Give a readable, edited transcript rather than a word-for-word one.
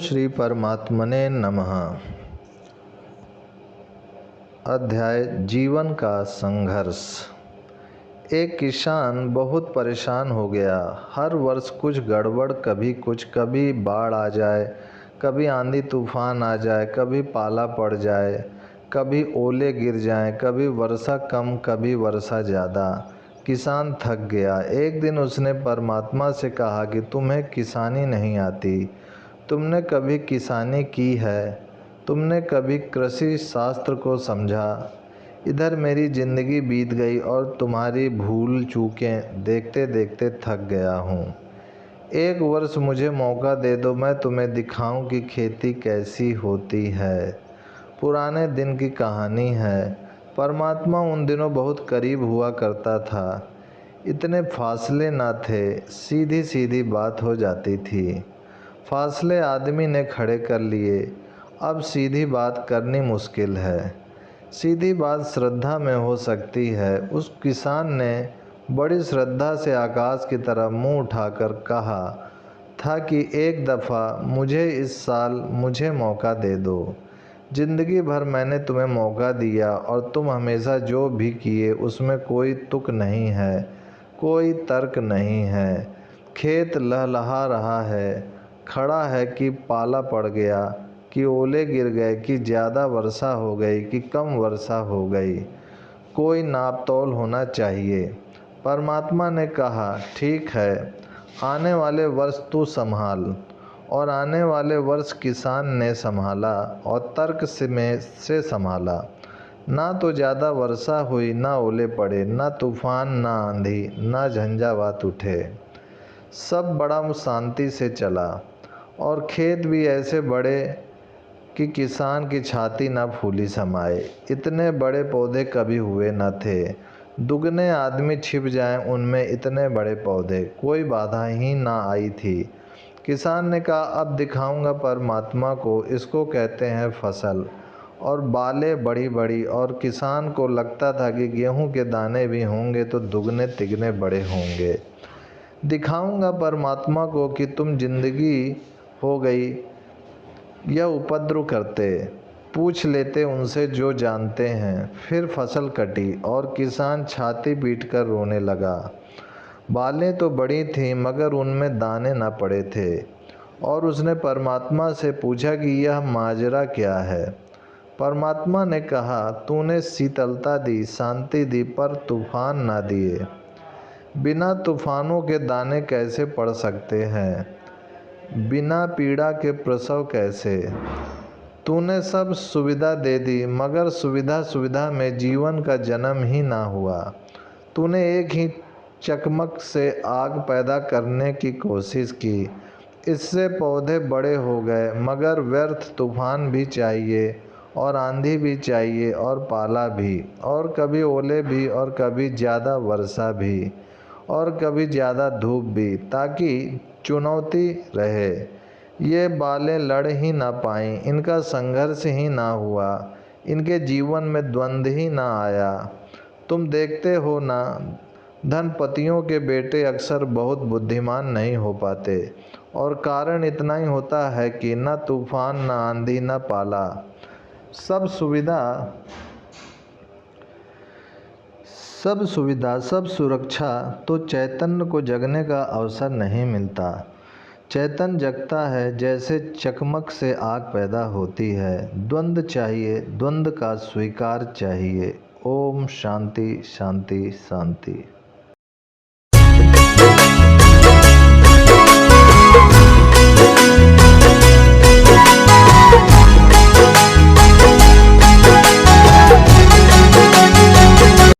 श्री परमात्मने नमः। अध्याय जीवन का संघर्ष। एक किसान बहुत परेशान हो गया। हर वर्ष कुछ गड़बड़, कभी कुछ, कभी बाढ़ आ जाए, कभी आंधी तूफान आ जाए, कभी पाला पड़ जाए, कभी ओले गिर जाएं, कभी वर्षा कम, कभी वर्षा ज़्यादा। किसान थक गया। एक दिन उसने परमात्मा से कहा कि तुम्हें किसानी नहीं आती, तुमने कभी किसानी की है, तुमने कभी कृषि शास्त्र को समझा। इधर मेरी ज़िंदगी बीत गई और तुम्हारी भूल चूकें देखते देखते थक गया हूँ। एक वर्ष मुझे मौका दे दो, मैं तुम्हें दिखाऊं कि खेती कैसी होती है। पुराने दिन की कहानी है। परमात्मा उन दिनों बहुत करीब हुआ करता था। इतने फासले ना थे, सीधी सीधी बात हो जाती थी। फासले आदमी ने खड़े कर लिए। अब सीधी बात करनी मुश्किल है। सीधी बात श्रद्धा में हो सकती है। उस किसान ने बड़ी श्रद्धा से आकाश की तरफ मुंह उठाकर कहा था कि एक दफ़ा मुझे इस साल मुझे मौका दे दो। ज़िंदगी भर मैंने तुम्हें मौका दिया और तुम हमेशा जो भी किए उसमें कोई तुक नहीं है, कोई तर्क नहीं है। खेत लहलहा रहा है, खड़ा है कि पाला पड़ गया, कि ओले गिर गए, कि ज़्यादा वर्षा हो गई, कि कम वर्षा हो गई। कोई नाप तोल होना चाहिए। परमात्मा ने कहा, ठीक है, आने वाले वर्ष तू संभाल। और आने वाले वर्ष किसान ने संभाला और तर्क से संभाला। ना तो ज़्यादा वर्षा हुई, ना ओले पड़े, ना तूफान, ना आंधी, ना झंझावात उठे। सब बड़ा शांति से चला और खेत भी ऐसे बड़े कि किसान की छाती न फूली समाए। इतने बड़े पौधे कभी हुए न थे। दुगने आदमी छिप जाएं उनमें इतने बड़े पौधे। कोई बाधा ही ना आई थी। किसान ने कहा, अब दिखाऊंगा परमात्मा को, इसको कहते हैं फसल। और बालें बड़ी बड़ी। और किसान को लगता था कि गेहूं के दाने भी होंगे तो दुगने तिगने बड़े होंगे। दिखाऊंगा परमात्मा को कि तुम जिंदगी हो गई यह उपद्रव करते। पूछ लेते उनसे जो जानते हैं। फिर फसल कटी और किसान छाती पीटकर रोने लगा। बालें तो बड़ी थीं मगर उनमें दाने न पड़े थे। और उसने परमात्मा से पूछा कि यह माजरा क्या है। परमात्मा ने कहा, तूने शीतलता दी, शांति दी, पर तूफान ना दिए। बिना तूफानों के दाने कैसे पड़ सकते हैं? बिना पीड़ा के प्रसव कैसे? तूने सब सुविधा दे दी मगर सुविधा में जीवन का जन्म ही ना हुआ। तूने एक ही चकमक से आग पैदा करने की कोशिश की। इससे पौधे बड़े हो गए मगर व्यर्थ। तूफान भी चाहिए और आंधी भी चाहिए और पाला भी, और कभी ओले भी, और कभी ज़्यादा वर्षा भी, और कभी ज़्यादा धूप भी, ताकि चुनौती रहे। ये बालें लड़ ही ना पाईं, इनका संघर्ष ही ना हुआ, इनके जीवन में द्वंद्व ही ना आया। तुम देखते हो ना, धनपतियों के बेटे अक्सर बहुत बुद्धिमान नहीं हो पाते। और कारण इतना ही होता है कि न तूफान, न आंधी, न पाला, सब सुविधा, सब सुरक्षा, तो चैतन्य को जगने का अवसर नहीं मिलता। चैतन्य जगता है जैसे चकमक से आग पैदा होती है। द्वंद्व चाहिए, द्वंद्व का स्वीकार चाहिए। ओम शांति शांति शांति।